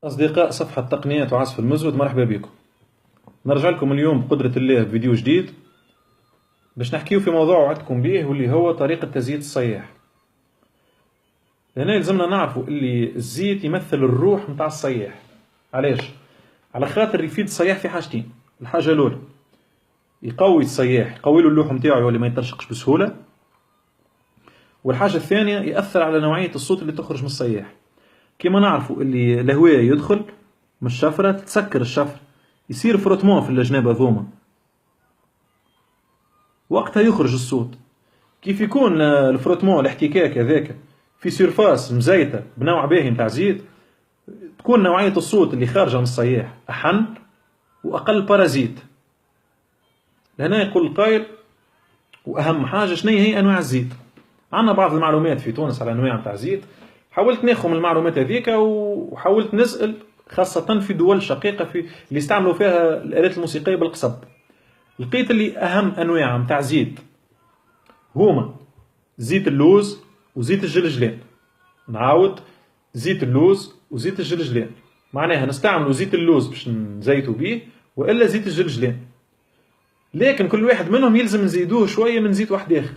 أصدقاء صفحة تقنيات وعزف المزود، مرحبا بكم. نرجع لكم اليوم بقدرة الله بفيديو جديد باش نحكيو في موضوع وعدتكم به، واللي هو طريقة تزييت الصياح. هنا يلزمنا نعرفوا اللي الزيت يمثل الروح متاع الصياح. علاش؟ على خاطر يفيد الصياح في حاجتين. الحاجة الأولى يقوي الصياح، يقوي له اللوح متاعو يولي ما يترشقش بسهولة. والحاجة الثانية يأثر على نوعية الصوت اللي تخرج من الصياح. كما نعرفوا اللي الهواء يدخل من الشفرة، تتسكر الشفرة، يصير فروتمون في الجناب هذوما، وقتها يخرج الصوت. كيف يكون الفروتمون الاحتكاك هذاك في سيرفاس مزيتة بنوع باهي نتاع زيت، تكون نوعية الصوت اللي خارجة من الصياح أحن وأقل بارازيت. لهنا يقول القائل: وأهم حاجة شنو هي أنواع الزيت؟ عندنا بعض المعلومات في تونس على أنواع نتاع زيت، حاولت ناخذ من المعلومات هذيك وحاولت نسأل خاصة في دول شقيقة في اللي استعملوا فيها الآلات الموسيقية بالقصب. لقيت اللي أهم أنواع متاع زيت هما زيت اللوز وزيت الجلجلان. نعاود: زيت اللوز وزيت الجلجلان. معناها نستعملوا زيت اللوز باش نزيتوا بيه، وإلا زيت الجلجلان. لكن كل واحد منهم يلزم نزيدوه شوية من زيت واحد آخر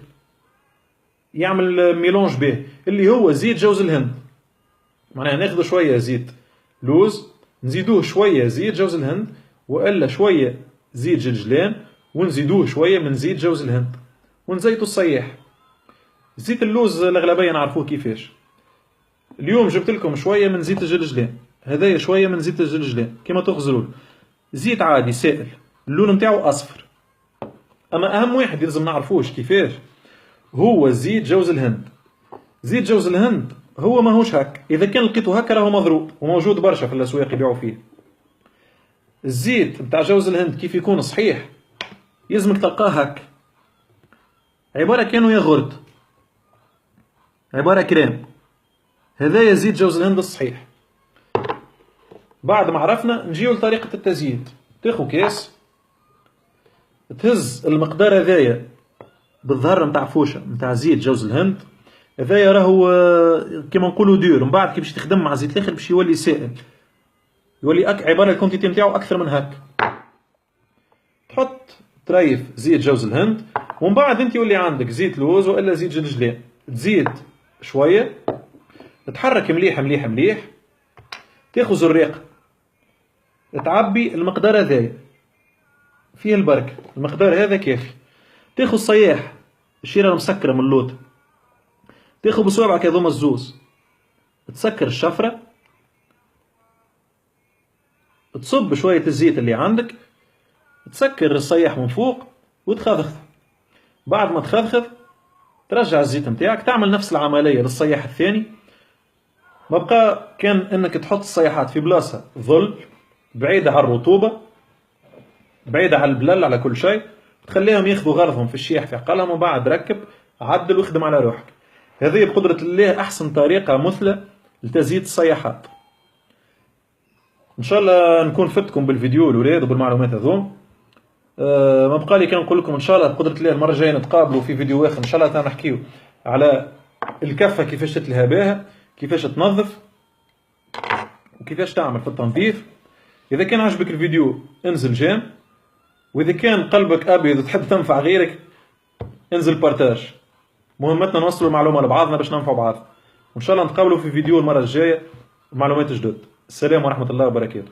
يعمل ميلونج به، اللي هو زيت جوز الهند. معناها ناخذ شوية زيت لوز، نزيدوه شوية زيت جوز الهند، وإلا شوية زيت جلجلان، ونزيدوه شوية من زيت جوز الهند، ونزيتوا الصياح. زيت اللوز الأغلبية نعرفوه كيفاش. اليوم جبت لكم شوية من زيت الجلجلان، هذايا شوية من زيت الجلجلان كما تغزرون. زيت عادي سائل، اللون نتاعو أصفر. أما أهم واحد يلزم نعرفوش كيفاش هو زيت جوز الهند. زيت جوز الهند هو ماهوش هك، إذا كان لقيته هكا راهو مضروب وموجود برشا في الأسواق يبيعوا فيه. الزيت بتاع جوز الهند كيف يكون صحيح يلزمك تلقاه هك، عبارة كانوا ياغورت، عبارة كريم. هذايا زيت جوز الهند الصحيح. بعد ما عرفنا نجيو لطريقة التزييت. تاخو كاس، تهز المقدار هذايا بالظهر متاع فوشة متاع زيت جوز الهند. هذايا راهو كيما نقولوا دور، من بعد كي باش تخدم مع زيت الاخر باش يولي سائل، يولي عبارة الكونتيتي نتاعو أكثر من هك. تحط تريف زيت جوز الهند، ومن بعد انت يولي عندك زيت لوز وإلا زيت جلجلان. تزيد شوية، تحرك مليح مليح مليح، تاخذ زريقة تعبي المقدار هذايا فيه البركة، المقدار هذا كافي. تاخذ صياح الشيرة المسكرة من اللوط، تاخذ بصوابعك هذوما الزوز، تسكر الشفرة، تصب شوية الزيت اللي عندك، تسكر الصياح من فوق وتخذخذ. بعد ما تخذخذ ترجع الزيت نتاعك، تعمل نفس العملية للصياح الثاني. ما بقى كان انك تحط الصياحات في بلاصة ظل بعيدة على الرطوبة، بعيدة على البلل، على كل شيء، تخليهم ياخذوا غرضهم في الشيح في عقلهم، وبعد ركب عدل واخدم على روحك. هذه بقدرة الله أحسن طريقة مثلى لتزييت الصياحات. إن شاء الله نكون فتكم بالفيديو الولاد وبالمعلومات هذوم. ما بقى لي كان نقول لكم إن شاء الله بقدرة الله المرة الجاية نتقابلوا في فيديو آخر إن شاء الله نحكيو على الكفة، كيفاش تتلها بها، كيفاش تنظف، وكيفاش تعمل في التنظيف. إذا كان عجبك الفيديو انزل جيم، وإذا كان قلبك أبيض وتحب تنفع غيرك انزل بارتاج. مهمتنا نوصلوا المعلومة لبعضنا باش ننفعوا بعض. وإن شاء الله نتقابلوا في فيديو المرة الجاية بمعلومات جدد. السلام ورحمة الله وبركاته.